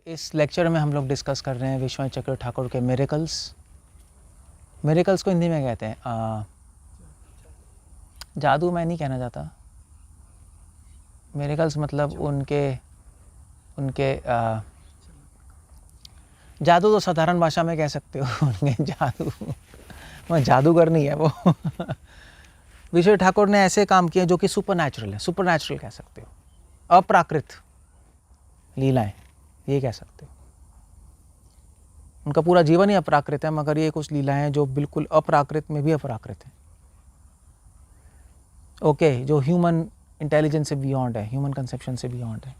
इस लेक्चर में हम लोग डिस्कस कर रहे हैं विश्वनाथ चक्र ठाकुर के मिरेकल्स। मिरेकल्स को हिंदी में कहते हैं जादू मैं नहीं कहना चाहता। मिरेकल्स मतलब उनके जादू तो साधारण भाषा में कह सकते हो उनके जादूगर नहीं है वो विश्वनाथ ठाकुर ने ऐसे काम किए जो कि सुपर नेचुरल है, सुपर नेचुरल कह सकते हो, अप्राकृत लीलाएं ये कह सकते हो। उनका पूरा जीवन ही अप्राकृत है, मगर ये कुछ लीलाएं हैं जो बिल्कुल अप्राकृत में भी अप्राकृत है। ओके, जो ह्यूमन इंटेलिजेंस से बियॉन्ड है, ह्यूमन कंसेप्शन से बियॉन्ड है,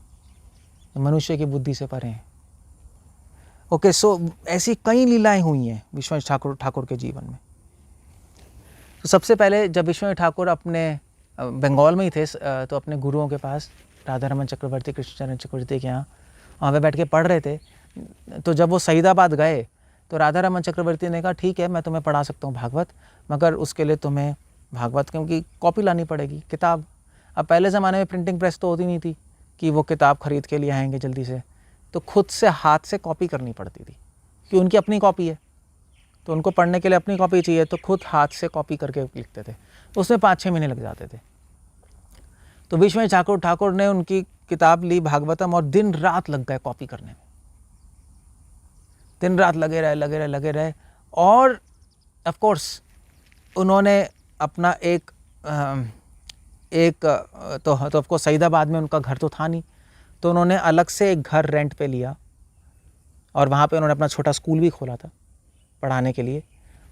मनुष्य की बुद्धि से परे हैं। ओके, सो ऐसी कई लीलाएं हुई हैं विश्वनाथ ठाकुर के जीवन में। तो सबसे पहले जब विश्वनाथ ठाकुर अपने बंगाल में ही थे तो अपने गुरुओं के पास राधा रमन चक्रवर्ती, कृष्णचरण चक्रवर्ती के यहाँ वहाँ पे बैठ के पढ़ रहे थे। तो जब वो सईदाबाद गए तो राधा रमन चक्रवर्ती ने कहा ठीक है मैं तुम्हें पढ़ा सकता हूँ भागवत, मगर उसके लिए तुम्हें भागवत क्योंकि कॉपी लानी पड़ेगी, किताब। अब पहले ज़माने में प्रिंटिंग प्रेस तो होती नहीं थी कि वो किताब खरीद के लिए आएंगे जल्दी से, तो खुद से हाथ से कॉपी करनी पड़ती थी कि उनकी अपनी कॉपी है तो उनको पढ़ने के लिए अपनी कॉपी चाहिए, तो खुद हाथ से कॉपी करके लिखते थे। उसमें 5-6 महीने लग जाते थे। तो विश्वनाथ ठाकुर ने उनकी किताब ली भागवतम और दिन रात लग गए कॉपी करने में, दिन रात लगे रहे। और ऑफ कोर्स उन्होंने अपना तो ऑफ कोर्स सईदाबाद में उनका घर तो था नहीं, तो उन्होंने अलग से एक घर रेंट पे लिया और वहाँ पे उन्होंने अपना छोटा स्कूल भी खोला था पढ़ाने के लिए।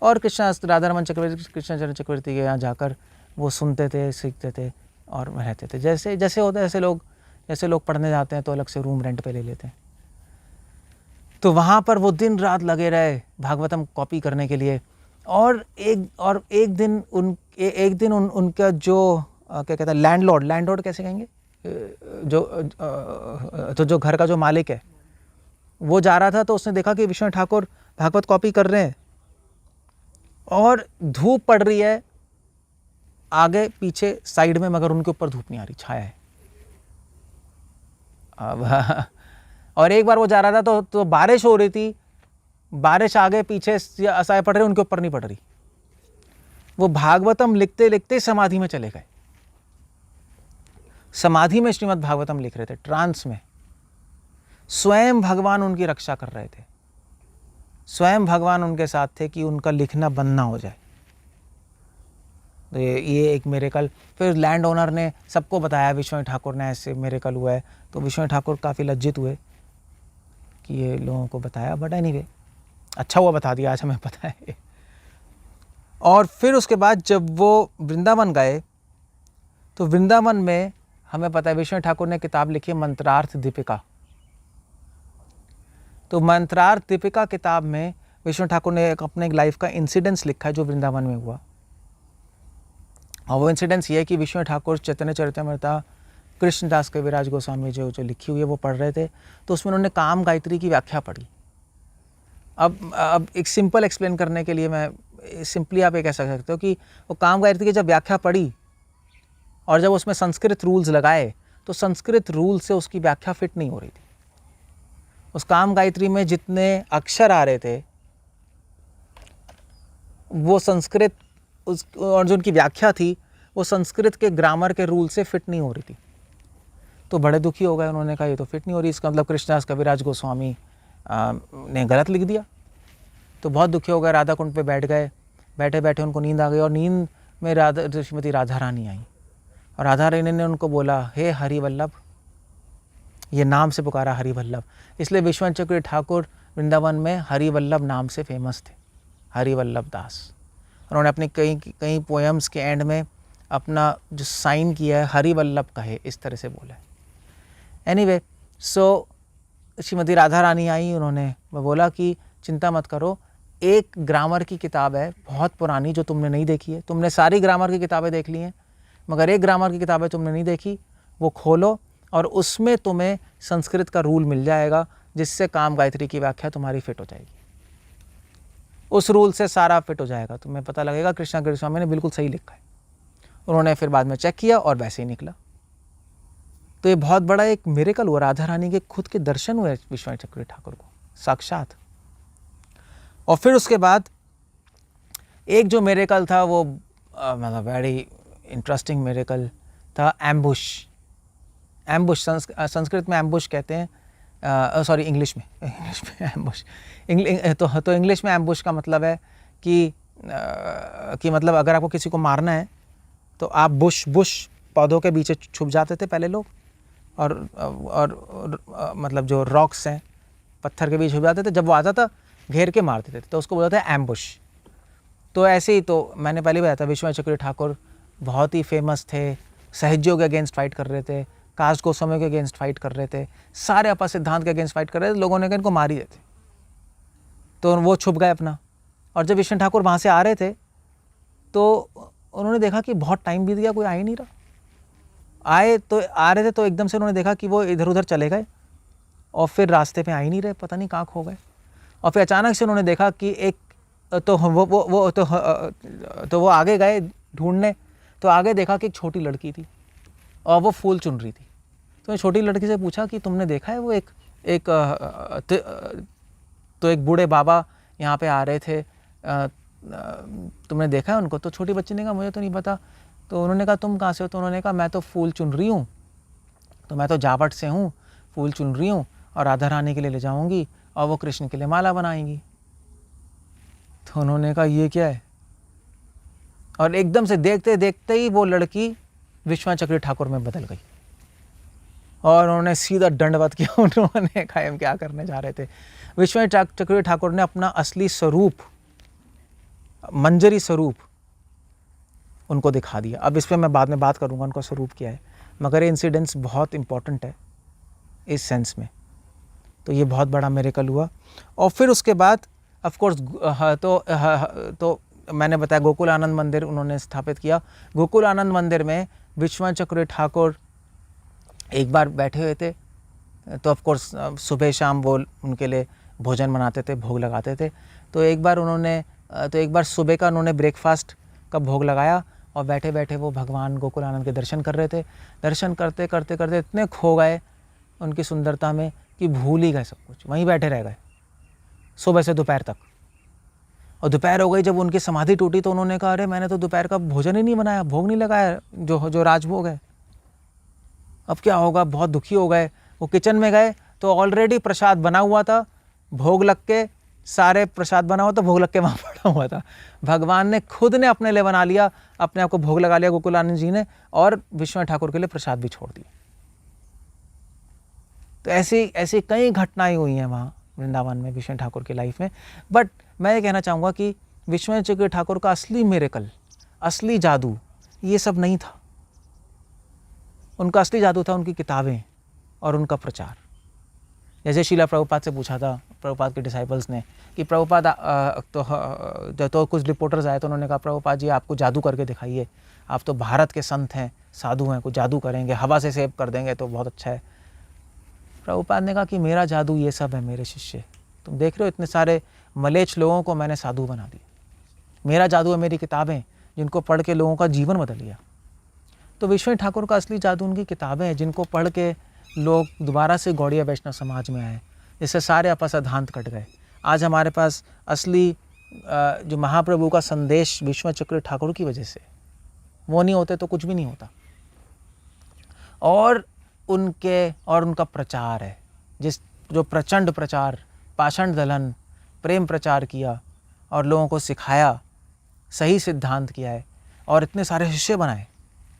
और राधा रमन चक्रवर्ती, कृष्णचरण चक्रवर्ती के यहाँ जाकर वो सुनते थे, सीखते थे और रहते थे। जैसे होता है जैसे लोग पढ़ने जाते हैं तो अलग से रूम रेंट पे ले लेते हैं। तो वहाँ पर वो दिन रात लगे रहे भागवतम कॉपी करने के लिए। और एक दिन उनका जो क्या कहते हैं लैंडलॉर्ड कैसे कहेंगे, जो घर का जो मालिक है वो जा रहा था, तो उसने देखा कि विश्वनाथ ठाकुर भागवत कॉपी कर रहे हैं और धूप पड़ रही है आगे पीछे साइड में, मगर उनके ऊपर धूप नहीं आ रही, छाया है। अब और एक बार वो जा रहा था तो बारिश हो रही थी, बारिश आगे पीछे असाए पड़ रही, उनके ऊपर नहीं पड़ रही। वो भागवतम लिखते लिखते समाधि में चले गए। समाधि में श्रीमद् भागवतम लिख रहे थे, ट्रांस में। स्वयं भगवान उनकी रक्षा कर रहे थे, स्वयं भगवान उनके साथ थे कि उनका लिखना बंद ना हो जाए। तो ये एक मिरेकल। फिर लैंड ओनर ने सबको बताया विश्वनाथ ठाकुर ने ऐसे मिरेकल हुआ है, तो विश्वनाथ ठाकुर काफ़ी लज्जित हुए कि ये लोगों को बताया, बट एनीवे अच्छा हुआ बता दिया, आज हमें पता है। और फिर उसके बाद जब वो वृंदावन गए तो वृंदावन में हमें पता है विश्वनाथ ठाकुर ने किताब लिखी है मंत्रार्थ दीपिका। तो मंत्रार्थ दीपिका किताब में विश्वनाथ ठाकुर ने अपने लाइफ का इंसिडेंस लिखा है जो वृंदावन में हुआ। और वो इंसिडेंस ये है कि विश्वनाथ ठाकुर चैतन्य चरितमृता कृष्णदास कविराज गोस्वामी जो लिखी हुई है वो पढ़ रहे थे, तो उसमें उन्होंने काम गायत्री की व्याख्या पढ़ी। अब एक सिंपल एक्सप्लेन करने के लिए मैं सिंपली आप ये कह सकते हो कि वो काम गायत्री की जब व्याख्या पढ़ी और जब उसमें संस्कृत रूल्स लगाए तो संस्कृत रूल से उसकी व्याख्या फिट नहीं हो रही थी। उस काम गायत्री में जितने अक्षर आ रहे थे वो संस्कृत और जो उनकी व्याख्या थी वो संस्कृत के ग्रामर के रूल से फिट नहीं हो रही थी। तो बड़े दुखी हो गए, उन्होंने कहा ये तो फिट नहीं हो रही, इसका मतलब कृष्णदास कविराज गोस्वामी ने गलत लिख दिया। तो बहुत दुखी हो गए, राधा कुंड पे बैठ गए। बैठे बैठे उनको नींद आ गई और नींद में श्रीमती राधा रानी आई और राधा रानी ने उनको बोला हे हरिवल्लभ, ये नाम से पुकारा हरिवल्लभ। इसलिए विश्वनाथ चक्र ठाकुर वृंदावन में हरिवल्लभ नाम से फेमस थे, हरिवल्लभ दास। उन्होंने अपनी कई पोएम्स के एंड में अपना जो साइन किया है हरिवल्लभ कहे, इस तरह से बोला है। एनीवे, सो श्रीमती राधा रानी आई, उन्होंने बोला कि चिंता मत करो, एक ग्रामर की किताब है बहुत पुरानी जो तुमने नहीं देखी है, तुमने सारी ग्रामर की किताबें देख ली हैं मगर एक ग्रामर की किताबें तुमने नहीं देखी, वो खोलो और उसमें तुम्हें संस्कृत का रूल मिल जाएगा जिससे काम गायत्री की व्याख्या तुम्हारी फिट हो जाएगी। उस रूल से सारा फिट हो जाएगा, तुम्हें पता लगेगा कृष्णा गोस्वामी ने बिल्कुल सही लिखा है। उन्होंने फिर बाद में चेक किया और वैसे ही निकला। तो ये बहुत बड़ा एक मिरेकल हुआ, राधा रानी के खुद के दर्शन हुए विश्वनाथ चक्रवर्ती ठाकुर को साक्षात। और फिर उसके बाद एक जो मिरेकल था वो मतलब वेरी इंटरेस्टिंग मिरेकल था, एम्बुश। एम्बुश संस्कृत में एम्बुश कहते हैं, सॉरी इंग्लिश में एम्बुश। तो इंग्लिश में एम्बुश का मतलब है कि मतलब अगर आपको किसी को मारना है तो आप बुश पौधों के बीच छुप जाते थे पहले लोग, और मतलब जो रॉक्स हैं पत्थर के बीच छुप जाते थे, जब वो आता था घेर के मार देते थे, तो उसको बोलते हैं एम्बुश। तो ऐसे ही तो मैंने पहले बताया था, विश्वनाथ चक्रवर्ती ठाकुर बहुत ही फेमस थे, सहजों के अगेंस्ट फाइट कर रहे थे, कास्ट गोस्वामी के अगेंस्ट फाइट कर रहे थे, सारे अपा सिद्धांत के अगेंस्ट फाइट कर रहे थे। लोगों ने कहा इनको मार ही देते, तो वो छुप गए अपना। और जब विश्वनाथ ठाकुर वहाँ से आ रहे थे तो उन्होंने देखा कि बहुत टाइम बीत गया, कोई आ ही नहीं रहा। आ रहे थे तो एकदम से उन्होंने देखा कि वो इधर उधर चले गए और फिर रास्ते पे आ ही नहीं रहे, पता नहीं कहाँ खो गए। और फिर अचानक से उन्होंने देखा कि एक तो वो आगे गए ढूंढने, तो आगे देखा कि एक छोटी लड़की थी और वो फूल चुन रही थी। तो छोटी लड़की से पूछा कि तुमने देखा है वो तो एक बूढ़े बाबा यहाँ पे आ रहे थे, तुमने देखा है उनको? तो छोटी बच्ची ने कहा मुझे तो नहीं पता। तो उन्होंने कहा तुम कहाँ से हो? तो उन्होंने कहा मैं तो फूल चुन रही हूँ, तो मैं तो जावट से हूँ, फूल चुन रही हूँ और राधा रानी के लिए ले जाऊँगी और वो कृष्ण के लिए माला बनाएंगी। तो उन्होंने कहा ये क्या है? और एकदम से देखते देखते ही वो लड़की विश्वनाथ चक्रवर्ती ठाकुर में बदल गई और उन्होंने सीधा दंडवत किया। उन्होंने कहा हम क्या करने जा रहे थे। विश्वनाथ चक्रवर्ती ठाकुर ने अपना असली स्वरूप, मंजरी स्वरूप उनको दिखा दिया। अब इस पर मैं बाद में बात करूंगा उनका स्वरूप क्या है, मगर ये इंसिडेंट्स बहुत इंपॉर्टेंट है इस सेंस में। तो ये बहुत बड़ा मिरेकल हुआ। और फिर उसके बाद ऑफ कोर्स तो मैंने बताया गोकुल आनंद मंदिर उन्होंने स्थापित किया। गोकुल आनंद मंदिर में विश्वनाथ चक्रवर्ती ठाकुर एक बार बैठे हुए थे, तो ऑफ कोर्स सुबह शाम वो उनके लिए भोजन बनाते थे, भोग लगाते थे। तो एक बार सुबह का उन्होंने ब्रेकफास्ट का भोग लगाया और बैठे बैठे वो भगवान गोकुल आनंद के दर्शन कर रहे थे। दर्शन करते करते करते इतने खो गए उनकी सुंदरता में कि भूल ही गए सब कुछ, वहीं बैठे रह गए सुबह से दोपहर तक। और दोपहर हो गई जब उनकी समाधि टूटी तो उन्होंने कहा अरे मैंने तो दोपहर का भोजन ही नहीं बनाया, भोग नहीं लगाया जो राजभोग है, अब क्या होगा। बहुत दुखी हो गए। वो किचन में गए तो ऑलरेडी प्रसाद बना हुआ था, भोग लग के सारे प्रसाद बना हुआ था, भोग लग के वहाँ पड़ा हुआ था। भगवान ने खुद ने अपने लिए बना लिया, अपने आप को भोग लगा लिया गोकुल आनंद जी ने, और विश्वनाथ ठाकुर के लिए प्रसाद भी छोड़ दिया। तो ऐसी कई घटनाएं हुई हैं वहाँ वृंदावन में विश्वनाथ ठाकुर की लाइफ में। बट मैं ये कहना चाहूँगा कि विश्वनाथ चक्रवर्ती ठाकुर का असली मिरेकल, असली जादू ये सब नहीं था। उनका असली जादू था उनकी किताबें और उनका प्रचार। जैसे शीला प्रभुपाद से पूछा था प्रभुपाद के डिसाइपल्स ने कि प्रभुपाद तो कुछ रिपोर्टर्स आए तो उन्होंने कहा प्रभुपाद जी आपको जादू करके दिखाइए, आप तो भारत के संत हैं, साधु हैं, कुछ जादू करेंगे, हवा से सेव कर देंगे तो बहुत अच्छा है। प्रभुपाद ने कहा कि मेरा जादू ये सब है मेरे शिष्य, तुम देख रहे हो इतने सारे मलेच्छ लोगों को मैंने साधु बना दिया। मेरा जादू है मेरी किताबें जिनको पढ़ के लोगों का जीवन बदल गया। तो विश्वनाथ ठाकुर का असली जादू उनकी किताबें हैं जिनको पढ़ के लोग दोबारा से गौड़िया वैष्णव समाज में आए, जिससे सारे अपसिद्धांत कट गए। आज हमारे पास असली जो महाप्रभु का संदेश विश्वनाथ चक्रवर्ती ठाकुर की वजह से, वो नहीं होते तो कुछ भी नहीं होता। और उनका प्रचार है, जो प्रचंड प्रचार, पाषाण दलन, प्रेम प्रचार किया और लोगों को सिखाया, सही सिद्धांत किया है और इतने सारे शिष्य बनाए।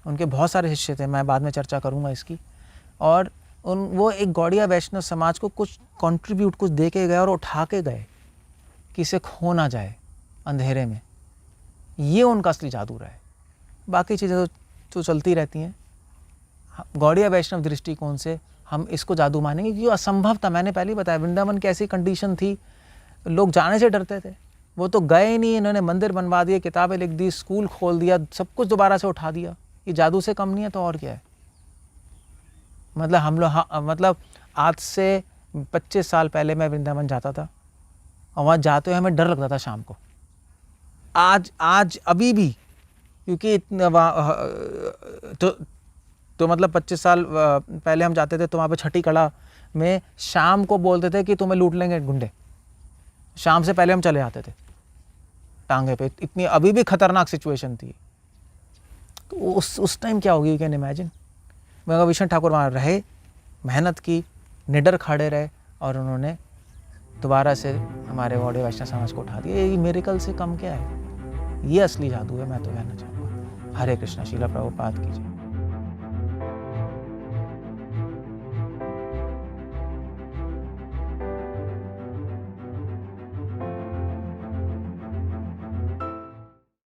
उनके बहुत सारे शिष्य थे, मैं बाद में चर्चा करूंगा इसकी। और वो एक गौड़िया वैष्णव समाज को कुछ कंट्रीब्यूट, कुछ दे के गए और उठा के गए कि इसे खो ना जाए अंधेरे में। ये उनका असली जादू रहा है। बाकी चीज़ें तो चलती रहती हैं। गौड़िया वैष्णव दृष्टिकोण से हम इसको जादू मानेंगे क्योंकि असंभव था। मैंने पहले ही बताया वृंदावन की ऐसी कंडीशन थी, लोग जाने से डरते थे। वो तो गए ही नहीं, इन्होंने मंदिर बनवा दिए, किताबें लिख दी, स्कूल खोल दिया, सब कुछ दोबारा से उठा दिया। ये जादू से कम नहीं है तो और क्या है। मतलब हम लोग, हाँ, मतलब आज से 25 साल पहले मैं वृंदावन जाता था और वहाँ जाते हुए हमें डर लगता था शाम को। आज अभी भी, क्योंकि तो मतलब 25 साल पहले हम जाते थे तो वहाँ पे छठी कड़ा में शाम को बोलते थे कि तुम्हें लूट लेंगे गुंडे, शाम से पहले हम चले आते थे टांगे पे। इतनी अभी भी खतरनाक सिचुएशन थी। तो उस टाइम क्या होगी, यू कैन इमेजिन। मगर विष्णु ठाकुर वहाँ रहे, मेहनत की, निडर खड़े रहे और उन्होंने दोबारा से हमारे गौड़ीय वैष्णव समाज को उठा दिया। ये मिरेकल से कम क्या है, ये असली जादू है, मैं तो कहना चाहूँगा। हरे कृष्णा। श्रील प्रभुपाद की जय।